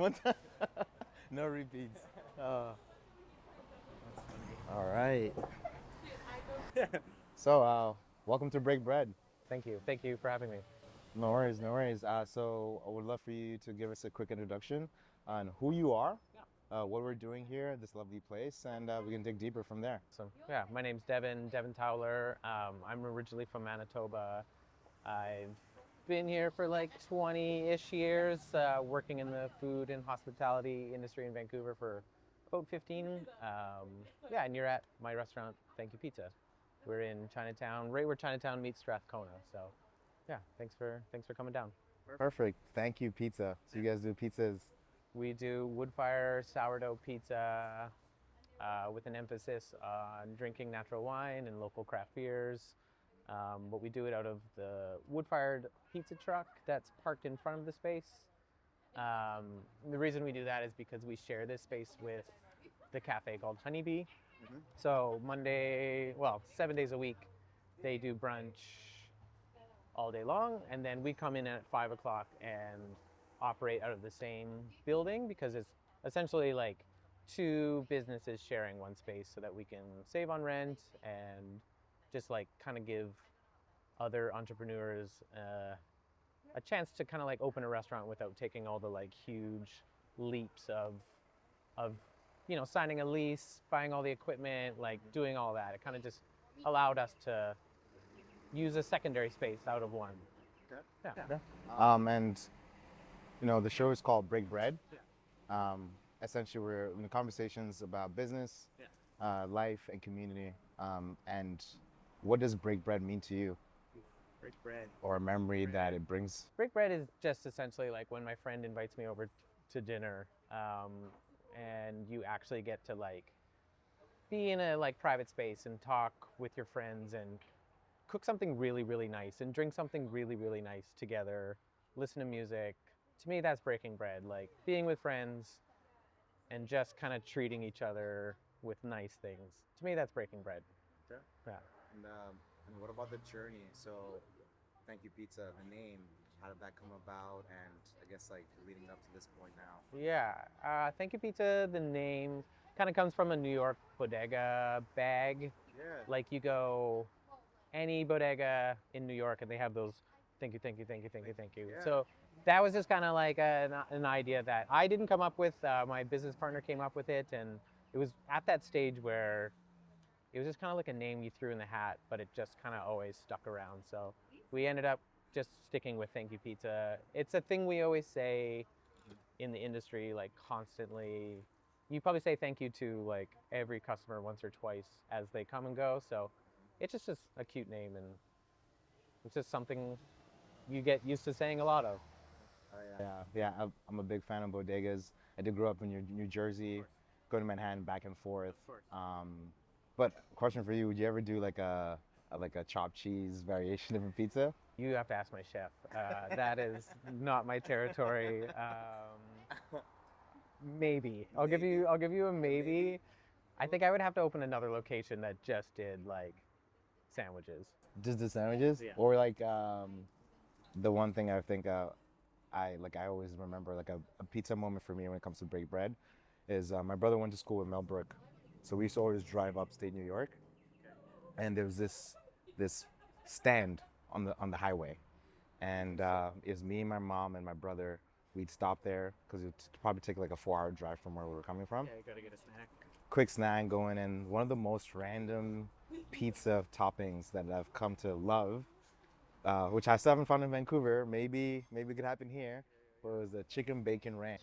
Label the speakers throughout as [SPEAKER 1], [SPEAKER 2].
[SPEAKER 1] One time. No repeats. All right. So, welcome to Break Bread.
[SPEAKER 2] Thank you. Thank you for having me.
[SPEAKER 1] No worries, no worries. So, I would love for you to give us a quick introduction on who you are, what we're doing here at this lovely place, and we can dig deeper from there.
[SPEAKER 2] So, yeah, my name's Devon Towler. I'm originally from Manitoba. I've been here for like 20-ish years, working in the food and hospitality industry in Vancouver for about 15. Yeah, and you're at my restaurant, Thank You Pizza. We're in Chinatown, right where Chinatown meets Strathcona. So, yeah, thanks for coming down.
[SPEAKER 1] Perfect. Thank you, pizza. So, you guys do pizzas.
[SPEAKER 2] We do wood fire sourdough pizza with an emphasis on drinking natural wine and local craft beers. But we do it out of the wood-fired pizza truck that's parked in front of the space. The reason we do that is because we share this space with the cafe called Honeybee. So 7 days a week, they do brunch all day long, and then we come in at 5 o'clock and operate out of the same building because it's essentially like two businesses sharing one space so that we can save on rent and just like kind of give other entrepreneurs a chance to kind of like open a restaurant without taking all the like huge leaps of signing a lease, buying all the equipment, like doing all that. It kind of just allowed us to use a secondary space out of one.
[SPEAKER 1] Yeah. And the show is called Break Bread. Essentially, we're in conversations about business, life, and community. And what does break bread mean to you?
[SPEAKER 2] Break bread.
[SPEAKER 1] Or a memory that it brings?
[SPEAKER 2] Break bread is just essentially like when my friend invites me over to dinner, and you actually get to like be in a like private space and talk with your friends and cook something really, really nice and drink something really, really nice together, listen to music. To me, that's breaking bread, like being with friends and just kind of treating each other with nice things. To me, that's breaking bread.
[SPEAKER 1] Okay.
[SPEAKER 2] Yeah.
[SPEAKER 1] And what about the journey? So, Thank You Pizza, the name, how did that come about? And I guess like leading up to this point now.
[SPEAKER 2] Yeah. Thank You Pizza, the name kind of comes from a New York bodega bag.
[SPEAKER 1] Yeah.
[SPEAKER 2] Like you go any bodega in New York and they have those thank you, thank you, thank you, thank you, thank you.
[SPEAKER 1] Yeah.
[SPEAKER 2] So that was just kind of like an idea that I didn't come up with. My business partner came up with it, and it was at that stage where it was just kind of like a name you threw in the hat, but it just kind of always stuck around. So we ended up just sticking with Thank You Pizza. It's a thing we always say in the industry, like constantly. You probably say thank you to like every customer once or twice as they come and go. So it's just a cute name, and it's just something you get used to saying a lot of.
[SPEAKER 1] Yeah. I'm a big fan of bodegas. I did grow up in New Jersey, go to Manhattan back and forth. But question for you: would you ever do like a chopped cheese variation of a pizza?
[SPEAKER 2] You have to ask my chef. That is not my territory. Maybe I'll give you a maybe. I think I would have to open another location that just did like sandwiches.
[SPEAKER 1] Just the sandwiches,
[SPEAKER 2] Yeah.
[SPEAKER 1] or like the one thing I think I always remember like a pizza moment for me when it comes to break bread is my brother went to school in Millbrook, so we used to always drive upstate New York, and there was this stand on the highway, and it was me, my mom, and my brother. We'd stop there because it would probably take like a 4-hour drive from where we were coming from.
[SPEAKER 2] Yeah, you gotta get a snack.
[SPEAKER 1] Quick snack going, and one of the most random pizza toppings that I've come to love, which I still haven't found in Vancouver. Maybe it could happen here. Was the chicken bacon ranch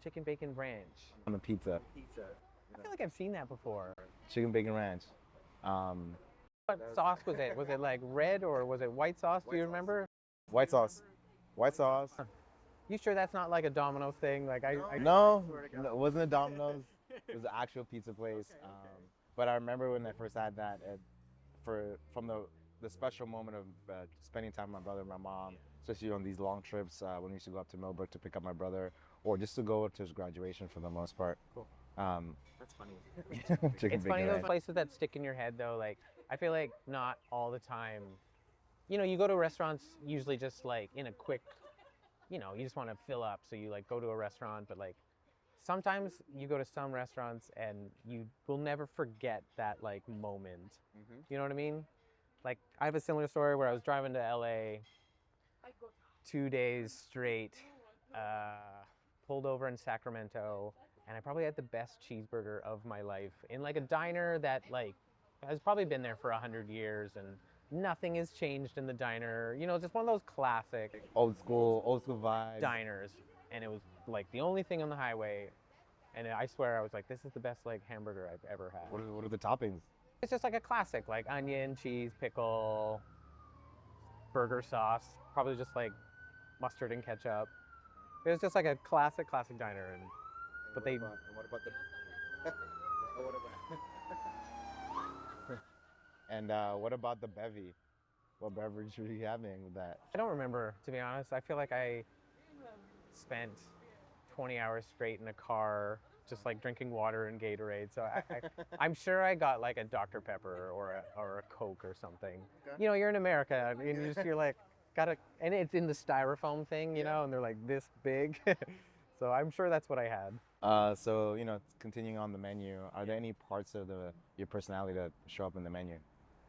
[SPEAKER 2] Chicken bacon ranch.
[SPEAKER 1] on a pizza.
[SPEAKER 2] I feel like I've seen that before.
[SPEAKER 1] Chicken bacon ranch. Um,
[SPEAKER 2] What sauce was it? Was it like red or was it white sauce? Do you remember?
[SPEAKER 1] White sauce. White sauce.
[SPEAKER 2] You sure that's not like a Domino's thing? Like
[SPEAKER 1] No, it wasn't a Domino's. It was an actual pizza place. But I remember when I first had that, from the special moment of spending time with my brother and my mom, especially on these long trips when we used to go up to Millbrook to pick up my brother, or just to go to his graduation for the most part.
[SPEAKER 2] Cool.
[SPEAKER 3] That's funny.
[SPEAKER 1] Chicken
[SPEAKER 2] It's funny
[SPEAKER 1] bacon
[SPEAKER 2] those
[SPEAKER 1] ranch.
[SPEAKER 2] places that stick in your head though. Like I feel like not all the time. You go to restaurants usually just like in a quick, you just want to fill up, so you like go to a restaurant, but like sometimes you go to some restaurants and you will never forget that like moment. You know what I mean? Like I have a similar story where I was driving to LA 2 days straight, pulled over in Sacramento, and I probably had the best cheeseburger of my life in like a diner that like has probably been there for 100 years, and nothing has changed in the diner. Just one of those classic
[SPEAKER 1] Old school vibe.
[SPEAKER 2] diners, and it was like the only thing on the highway. And I swear I was like, this is the best like hamburger I've ever had.
[SPEAKER 1] What are the toppings?
[SPEAKER 2] It's just like a classic, like onion, cheese, pickle, burger sauce, probably just like mustard and ketchup. It was just like a classic diner, but they.
[SPEAKER 1] What about the? What about? And what about the bevy? What beverage were you having with that?
[SPEAKER 2] I don't remember, to be honest. I feel like I spent 20 hours straight in a car, just like drinking water and Gatorade. So I'm sure I got like a Dr. Pepper or a Coke or something.
[SPEAKER 1] Okay.
[SPEAKER 2] You're in America, and you're like, and it's in the styrofoam thing, and they're like this big. So I'm sure that's what I had.
[SPEAKER 1] So continuing on the menu, are there any parts of your personality that show up in the menu?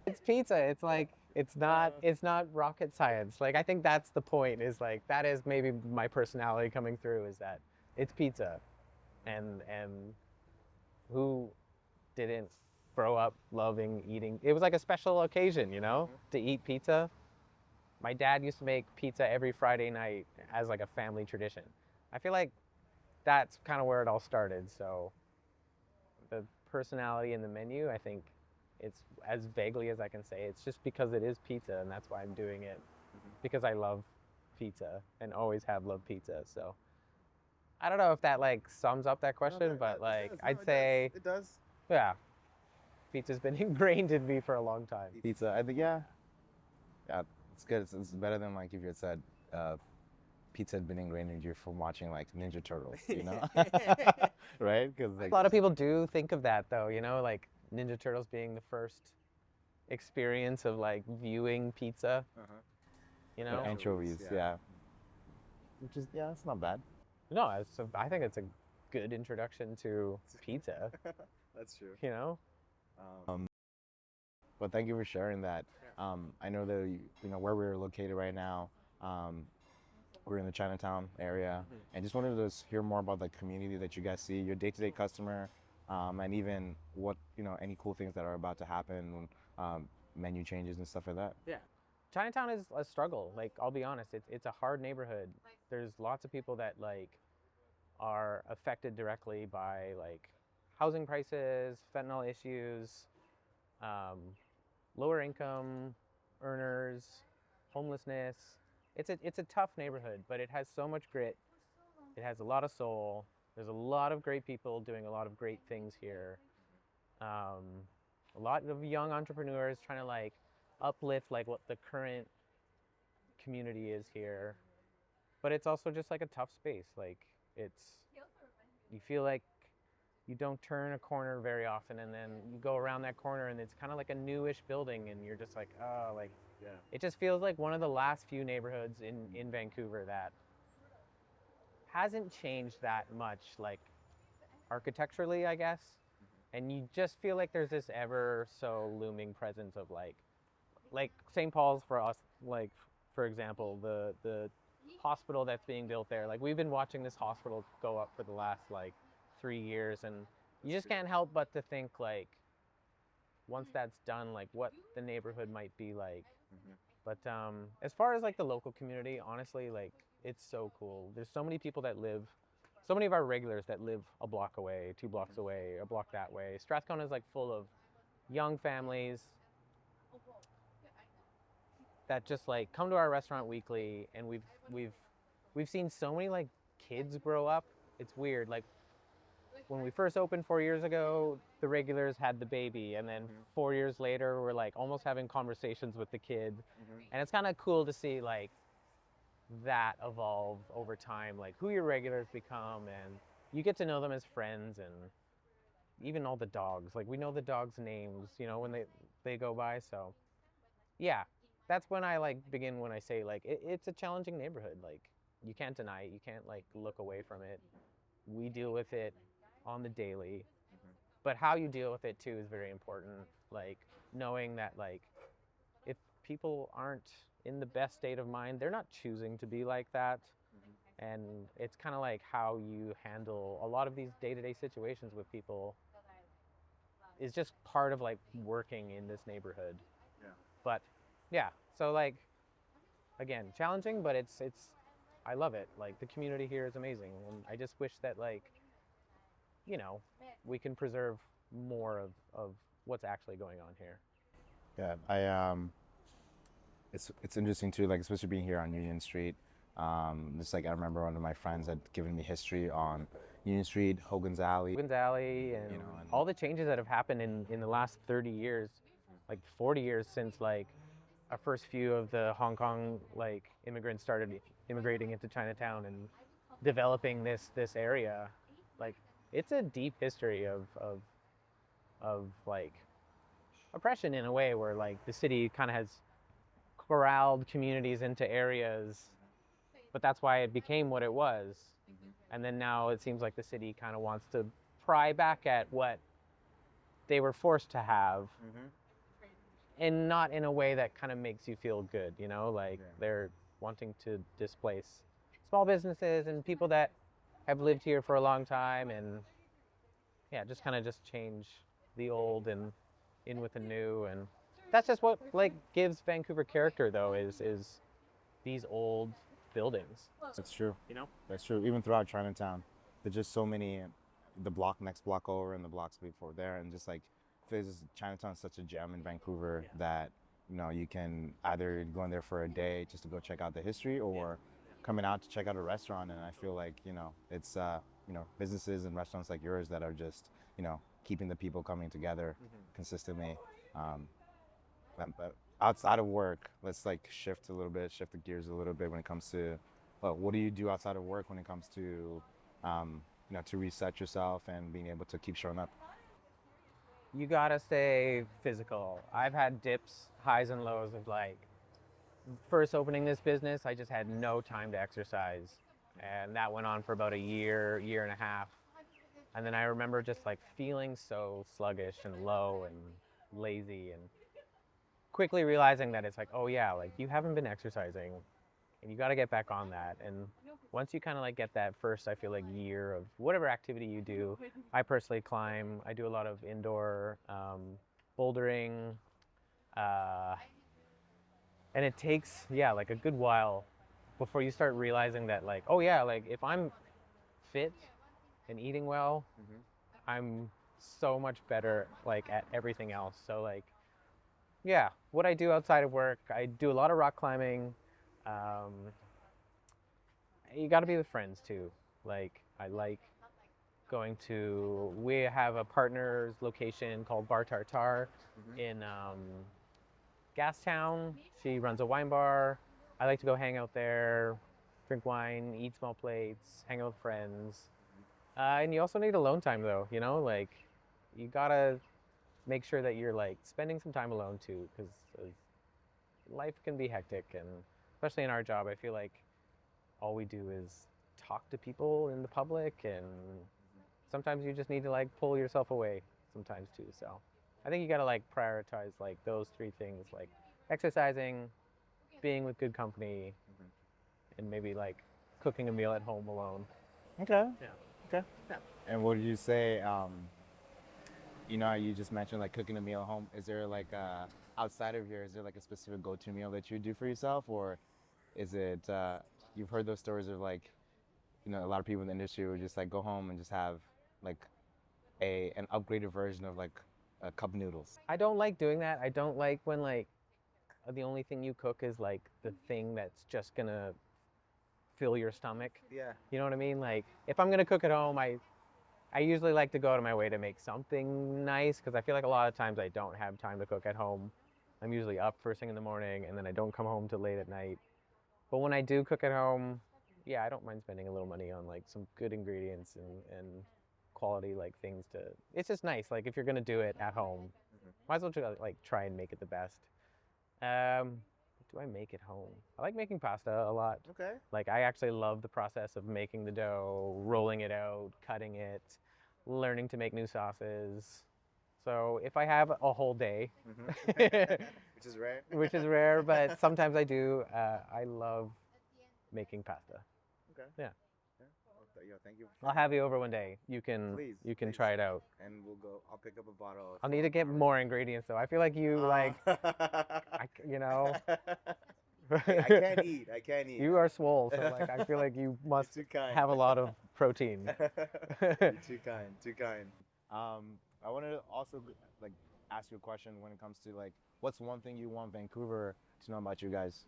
[SPEAKER 2] It's pizza. It's like it's not rocket science. Like I think that's the point. Is like that is maybe my personality coming through. Is that it's pizza, and who didn't grow up loving eating? It was like a special occasion, to eat pizza. My dad used to make pizza every Friday night as like a family tradition. I feel like that's kind of where it all started. So the personality in the menu, I think it's as vaguely as I can say, it's just because it is pizza, and that's why I'm doing it, because I love pizza and always have loved pizza. So I don't know if that like sums up that question, but like I'd say
[SPEAKER 1] it does.
[SPEAKER 2] yeah, pizza's been ingrained in me for a long time.
[SPEAKER 1] Pizza, I think, yeah, it's good. It's better than like if you had said pizza had been ingrained in you from watching like Ninja Turtles, right? Because like
[SPEAKER 2] A lot of people do think of that though, like Ninja Turtles being the first experience of like viewing pizza.
[SPEAKER 1] the anchovies, yeah. Which is it's not bad.
[SPEAKER 2] No, I think it's a good introduction to pizza.
[SPEAKER 1] That's true. But thank you for sharing that. I know that where we're located right now. We're in the Chinatown area, and just wanted to hear more about the community that you guys see, your day-to-day customer, and even what any cool things that are about to happen, menu changes and stuff like that.
[SPEAKER 2] Yeah. Chinatown is a struggle. Like, I'll be honest, it's a hard neighborhood. There's lots of people that like are affected directly by like housing prices, fentanyl issues, lower income earners, homelessness. It's a tough neighborhood, but it has so much grit. It has a lot of soul. There's a lot of great people doing a lot of great things here. A lot of young entrepreneurs trying to like uplift like what the current community is here. But it's also just like a tough space. Like you feel like you don't turn a corner very often, and then you go around that corner and it's kind of like a newish building, and you're just like, oh, like it just feels like one of the last few neighborhoods in Vancouver that hasn't changed that much, like architecturally, I guess. And you just feel like there's this ever so looming presence of like St. Paul's for us, like for example, the hospital that's being built there. Like we've been watching this hospital go up for the last like 3 years, and you just can't help but to think like once that's done, like what the neighborhood might be like. But as far as like the local community, honestly, like it's so cool. There's so many people that live, so many of our regulars that live a block away, 2 blocks away, a block that way. Strathcona is like full of young families that just like come to our restaurant weekly, and we've seen so many like kids grow up. It's weird. Like when we first opened 4 years ago, the regulars had the baby, and then 4 years later, we're like almost having conversations with the kid. And it's kind of cool to see like that evolve over time, like who your regulars become, and you get to know them as friends, and even all the dogs. Like we know the dogs' names, when they go by. So yeah, that's when I like begin when I say like it's a challenging neighborhood. Like you can't deny it. You can't like look away from it. We deal with it on the daily, but how you deal with it too is very important. Like knowing that like if people aren't in the best state of mind, they're not choosing to be like that. And it's kind of like how you handle a lot of these day-to-day situations with people is just part of like working in this neighborhood.
[SPEAKER 1] Yeah.
[SPEAKER 2] But yeah, so like again, challenging, but it's I love it. Like the community here is amazing, and I just wish that like you know we can preserve more of what's actually going on here.
[SPEAKER 1] Yeah, it's interesting too, like especially being here on Union Street. Just like I remember one of my friends had given me history on Union Street, Hogan's Alley.
[SPEAKER 2] Hogan's Alley, and
[SPEAKER 1] And
[SPEAKER 2] all the changes that have happened in the last 30 years, like 40 years since like our first few of the Hong Kong like immigrants started immigrating into Chinatown and developing this area. Like it's a deep history of like oppression in a way where like the city kind of has corralled communities into areas, but that's why it became what it was. And then now it seems like the city kind of wants to pry back at what they were forced to have, and not in a way that kind of makes you feel good, you know, like they're wanting to displace small businesses and people that have lived here for a long time, and yeah, just kind of just change the old and in with the new. And that's just what like gives Vancouver character though, is these old buildings.
[SPEAKER 1] That's true.
[SPEAKER 2] You know?
[SPEAKER 1] That's true. Even throughout Chinatown, there's just so many, the block next block over and the blocks before there, and just like there's Chinatown's such a gem in Vancouver that you can either go in there for a day just to go check out the history, or coming out to check out a restaurant. And I feel like it's businesses and restaurants like yours that are just keeping the people coming together consistently. But outside of work, let's like shift the gears a little bit when it comes to, well, what do you do outside of work when it comes to, to reset yourself and being able to keep showing up?
[SPEAKER 2] You gotta stay physical. I've had dips, highs and lows of like, first opening this business, I just had no time to exercise. And that went on for about a year, year and a half. And then I remember just like feeling so sluggish and low and lazy, and quickly realizing that it's like, oh yeah, like you haven't been exercising and you got to get back on that. And once you kind of like get that first, I feel like year of whatever activity you do, I personally climb, I do a lot of indoor bouldering, and it takes, yeah, like a good while before you start realizing that like, oh yeah, like if I'm fit and eating well, I'm so much better like at everything else. So like, yeah, what I do outside of work, I do a lot of rock climbing. You got to be with friends too. Like I like going to. We have a partner's location called Bar Tartar in Gastown. She runs a wine bar. I like to go hang out there, drink wine, eat small plates, hang out with friends. And you also need alone time though. Like you gotta make sure that you're like spending some time alone too, because life can be hectic, and especially in our job, I feel like all we do is talk to people in the public, and sometimes you just need to like pull yourself away sometimes too. So I think you gotta like prioritize like those three things, like exercising, being with good company, and maybe like cooking a meal at home alone.
[SPEAKER 1] Okay.
[SPEAKER 2] Yeah.
[SPEAKER 1] Okay.
[SPEAKER 2] Yeah.
[SPEAKER 1] And what did you say? You just mentioned like cooking a meal at home. Is there like outside of here, is there like a specific go-to meal that you do for yourself, or is it you've heard those stories of like a lot of people in the industry would just like go home and just have like an upgraded version of like a cup noodles.
[SPEAKER 2] I don't like doing that. I don't like when like the only thing you cook is like the thing that's just gonna fill your stomach.
[SPEAKER 1] Yeah.
[SPEAKER 2] You know what I mean? Like if I'm gonna cook at home, I usually like to go out of my way to make something nice, because I feel like a lot of times I don't have time to cook at home. I'm usually up first thing in the morning, and then I don't come home till late at night. But when I do cook at home, yeah, I don't mind spending a little money on like some good ingredients and quality like things to. It's just nice. Like if you're gonna do it at home, might as well like try and make it the best. What do I make at home? I like making pasta a lot.
[SPEAKER 1] Okay.
[SPEAKER 2] Like I actually love the process of making the dough, rolling it out, cutting it, learning to make new sauces. So if I have a whole day,
[SPEAKER 1] Which is rare.
[SPEAKER 2] which is rare, but sometimes I do, I love making pasta.
[SPEAKER 1] Okay.
[SPEAKER 2] Yeah.
[SPEAKER 1] Yeah. Well, thank you.
[SPEAKER 2] I'll have you over one day. You can
[SPEAKER 1] Please.
[SPEAKER 2] try it out.
[SPEAKER 1] And we'll go. I'll pick up a bottle.
[SPEAKER 2] I'll need to get more ingredients though. I feel like you you know.
[SPEAKER 1] I can't eat. I can't eat.
[SPEAKER 2] You are swole, so like I feel like you must
[SPEAKER 1] You're too kind.
[SPEAKER 2] have a lot of protein.
[SPEAKER 1] You're too kind. Too kind. I wanted to also like ask you a question when it comes to like, what's one thing you want Vancouver to know about you guys?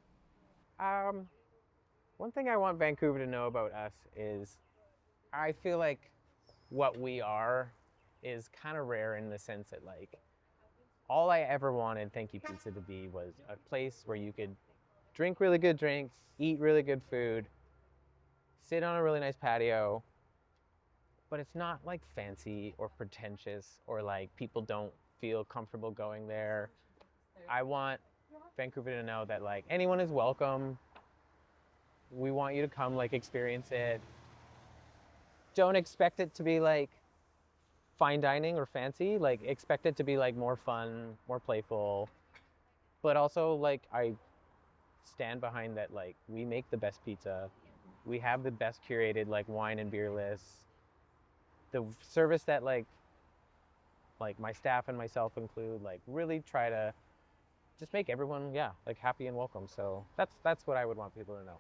[SPEAKER 2] One thing I want Vancouver to know about us is I feel like what we are is kind of rare in the sense that like all I ever wanted Thank You Pizza to be was a place where you could drink really good drinks, eat really good food, sit on a really nice patio, but it's not like fancy or pretentious or like people don't feel comfortable going there. I want Vancouver to know that like anyone is welcome. We want you to come like experience it. Don't expect it to be like fine dining or fancy. Like expect it to be like more fun, more playful. But also like I stand behind that like we make the best pizza. We have the best curated like wine and beer lists. The service that like my staff and myself include like really try to just make everyone like happy and welcome. So that's what I would want people to know.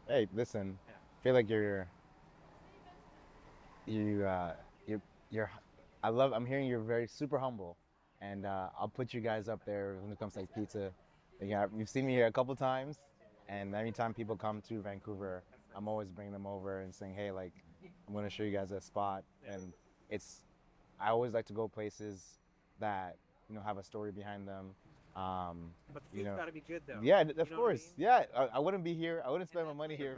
[SPEAKER 1] Hey, listen. I feel like you're. I'm hearing you're very super humble, and I'll put you guys up there when it comes to like pizza. You've seen me here a couple times, and every time people come to Vancouver, I'm always bringing them over and saying, hey, like I'm going to show you guys a spot, and I always like to go places that have a story behind them.
[SPEAKER 3] But the food's gotta be good though.
[SPEAKER 1] Yeah,
[SPEAKER 3] You
[SPEAKER 1] of
[SPEAKER 3] know
[SPEAKER 1] course.
[SPEAKER 3] what I mean?
[SPEAKER 1] Yeah, I wouldn't be here. I wouldn't spend my money here.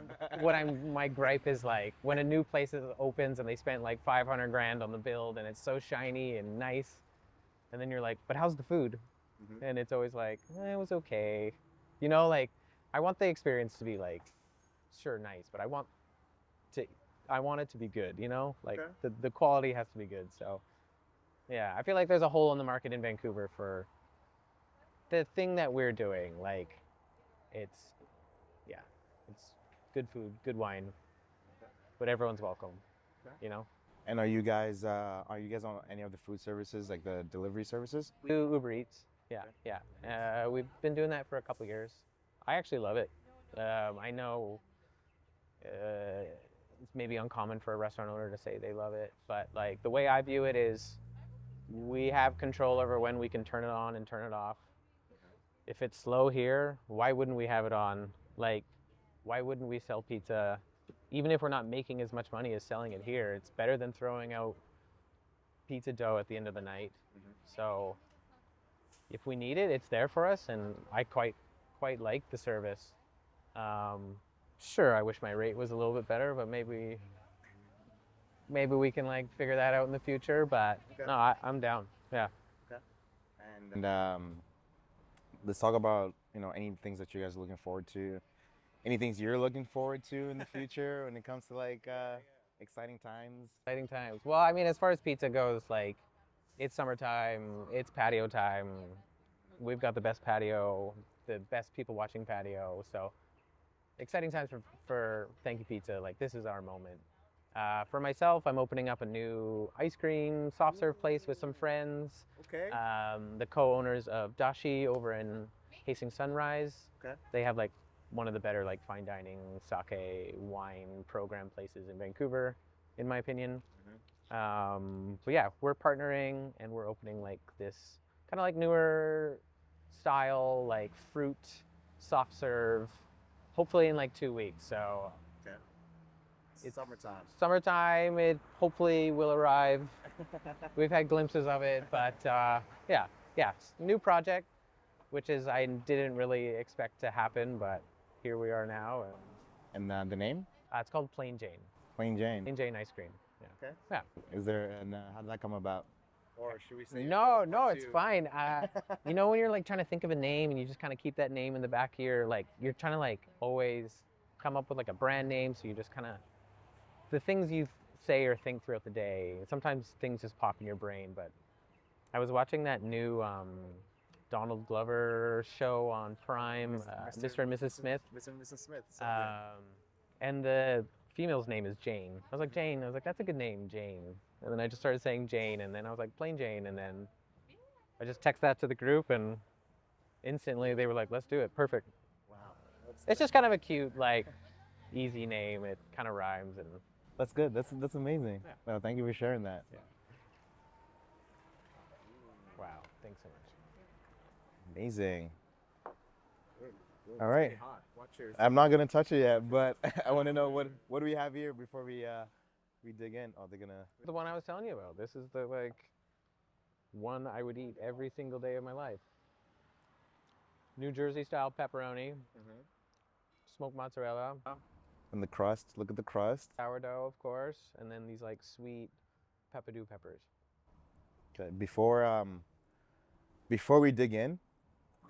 [SPEAKER 2] My gripe is like when a new place opens and they spent like 500 grand on the build and it's so shiny and nice, and then you're like, but how's the food?
[SPEAKER 1] Mm-hmm.
[SPEAKER 2] And it's always like, it was okay. Like I want the experience to be like, sure, nice, but I want it to be good, like
[SPEAKER 1] Okay.
[SPEAKER 2] the quality has to be good. So yeah, I feel like there's a hole in the market in Vancouver for the thing that we're doing. Like it's good food, good wine, but everyone's welcome.
[SPEAKER 1] Okay. And are you guys on any of the food services, like the delivery services?
[SPEAKER 2] We do Uber Eats. Yeah. We've been doing that for a couple years. I actually love it. I know it's maybe uncommon for a restaurant owner to say they love it, but like the way I view it is we have control over when we can turn it on and turn it off. If it's slow here, why wouldn't we have it on? Like, why wouldn't we sell pizza? Even if we're not making as much money as selling it here, it's better than throwing out pizza dough at the end of the night.
[SPEAKER 1] Mm-hmm.
[SPEAKER 2] So if we need it, it's there for us, and I quite like the service. Sure, I wish my rate was a little bit better, but maybe we can like figure that out in the future. But
[SPEAKER 1] Okay.
[SPEAKER 2] no, I'm down. Yeah.
[SPEAKER 1] Okay. And let's talk about any things that you guys are looking forward to. Any things you're looking forward to in the future when it comes to like exciting times?
[SPEAKER 2] Exciting times. Well, I mean, as far as pizza goes, like it's summertime, it's patio time. We've got the best patio, the best people watching patio. So exciting times for Thank You Pizza. Like this is our moment. For myself, I'm opening up a new ice cream soft serve place with some friends.
[SPEAKER 1] Okay.
[SPEAKER 2] The co-owners of Dashi over in Hastings Sunrise.
[SPEAKER 1] Okay.
[SPEAKER 2] They have like one of the better like fine dining sake wine program places in Vancouver, in my opinion.
[SPEAKER 1] Mm-hmm.
[SPEAKER 2] But yeah, we're partnering and we're opening like this kind of like newer style like fruit soft serve, hopefully in like 2 weeks. So
[SPEAKER 1] Okay.
[SPEAKER 2] it's
[SPEAKER 1] summertime.
[SPEAKER 2] Summertime, it hopefully will arrive. We've had glimpses of it, but yeah, new project, which is I didn't really expect to happen, but here we are now.
[SPEAKER 1] And the name?
[SPEAKER 2] It's called Plain Jane.
[SPEAKER 1] Plain Jane.
[SPEAKER 2] Plain Jane ice cream. Yeah.
[SPEAKER 1] Okay.
[SPEAKER 2] Yeah.
[SPEAKER 1] And how did that come about? Or should we say?
[SPEAKER 2] No, no, it's fine. You know when you're like trying to think of a name and you just kind of keep that name in the back of your like you're trying to like always come up with like a brand name, so you just kind of the things you say or think throughout the day. Sometimes things just pop in your brain. But I was watching that new Donald Glover show on Prime, Mr. and Mrs. Smith.
[SPEAKER 1] Mr. and Mrs. Smith. So good.
[SPEAKER 2] And the female's name is Jane. I was like, Jane. I was like, that's a good name, Jane. And then I just started saying Jane, and then I was like, plain Jane. And then I just text that to the group, and instantly they were like, let's do it. Perfect.
[SPEAKER 1] Wow.
[SPEAKER 2] It's just kind of a cute, like, easy name. It kind of rhymes. And
[SPEAKER 1] That's good. That's amazing. Yeah. Well, thank you for sharing that.
[SPEAKER 2] Yeah. Wow. Thanks so much.
[SPEAKER 1] Amazing.
[SPEAKER 3] Good.
[SPEAKER 1] All right.
[SPEAKER 3] It's hot. Watch yours.
[SPEAKER 1] I'm not gonna touch it yet, but I want to know what do we have here before we dig in. Oh, they're gonna.
[SPEAKER 2] The one I was telling you about. This is the like one I would eat every single day of my life. New Jersey style pepperoni, smoked mozzarella,
[SPEAKER 1] And the crust. Look at the crust.
[SPEAKER 2] sourdough, of course, and then these like sweet peppadew peppers.
[SPEAKER 1] Okay. Before we dig in,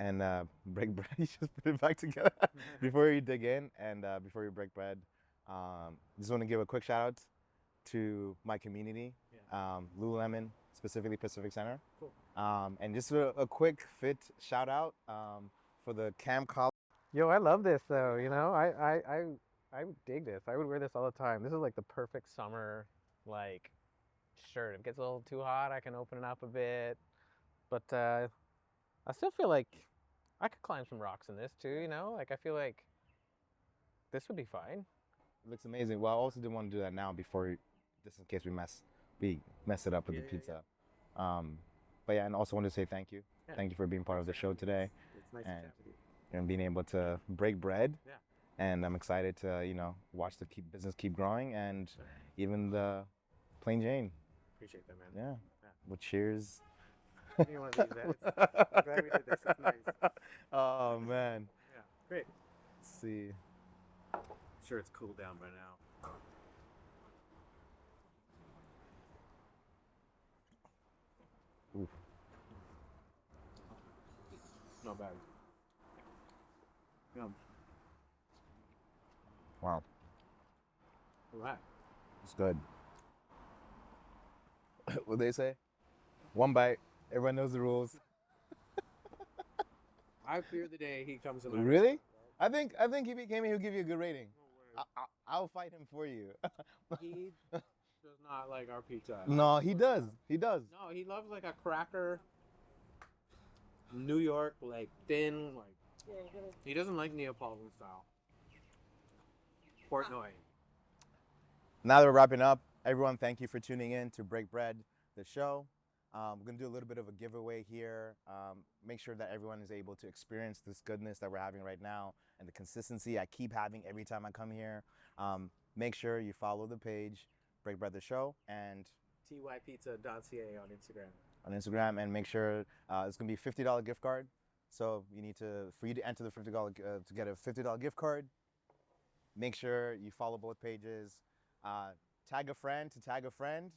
[SPEAKER 1] and break bread, you just put it back together. Before we dig in and before we break bread, just want to give a quick shout out to my community, Lululemon, specifically Pacific Center.
[SPEAKER 3] Cool.
[SPEAKER 1] And just a quick fit shout out for the Cam Collar.
[SPEAKER 2] Yo, I love this though. You know, I dig this. I would wear this all the time. This is like the perfect summer like shirt. If it gets a little too hot, I can open it up a bit. But I still feel like I could climb some rocks in this too, you know? Like I feel like this would be fine.
[SPEAKER 1] It looks amazing. Well, I also didn't want to do that now before, just in case we mess it up with the pizza. But yeah, and also want to say thank you.
[SPEAKER 3] Yeah.
[SPEAKER 1] Thank you for being part of the show today.
[SPEAKER 3] It's nice
[SPEAKER 1] and,
[SPEAKER 3] to chat with you.
[SPEAKER 1] and being able to break bread.
[SPEAKER 3] Yeah.
[SPEAKER 1] And I'm excited to, watch the business keep growing and even the Plain Jane.
[SPEAKER 3] Appreciate that, man.
[SPEAKER 1] Yeah. Well, cheers.
[SPEAKER 3] You want to leave that? I'm glad we did this. That's nice.
[SPEAKER 1] Oh, man.
[SPEAKER 3] Yeah, great.
[SPEAKER 1] Let's see.
[SPEAKER 3] I'm sure it's cooled down by now.
[SPEAKER 1] Oof.
[SPEAKER 3] Not bad. Yum.
[SPEAKER 1] Wow.
[SPEAKER 3] All right.
[SPEAKER 1] It's good. What they say? One bite. Everyone knows the rules.
[SPEAKER 3] I fear the day he comes in.
[SPEAKER 1] Really? I think if he came here, he'll give you a good rating. I'll fight him for you.
[SPEAKER 3] He does not like our pizza.
[SPEAKER 1] No, he does. He does.
[SPEAKER 3] No, he loves like a cracker. New York, like thin, like he doesn't like Neapolitan style. Portnoy.
[SPEAKER 1] Now that we're wrapping up, everyone, thank you for tuning in to Break Bread, the show. We're going to do a little bit of a giveaway here. Make sure that everyone is able to experience this goodness that we're having right now and the consistency I keep having every time I come here. Make sure you follow the page, Break Bread, the show, and
[SPEAKER 3] typizza.ca on Instagram.
[SPEAKER 1] And make sure it's going to be a $50 gift card. So for you to enter the $50 to get a $50 gift card, make sure you follow both pages. Tag a friend to tag a friend,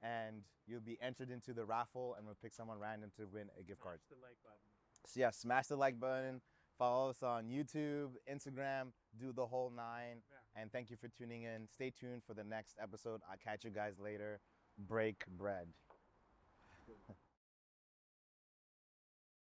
[SPEAKER 1] and you'll be entered into the raffle, and we'll pick someone random to win a gift card.
[SPEAKER 3] Smash the like button.
[SPEAKER 1] So yeah, smash the like button. Follow us on YouTube, Instagram, do the whole nine. Yeah. And thank you for tuning in. Stay tuned for the next episode. I'll catch you guys later. Break bread.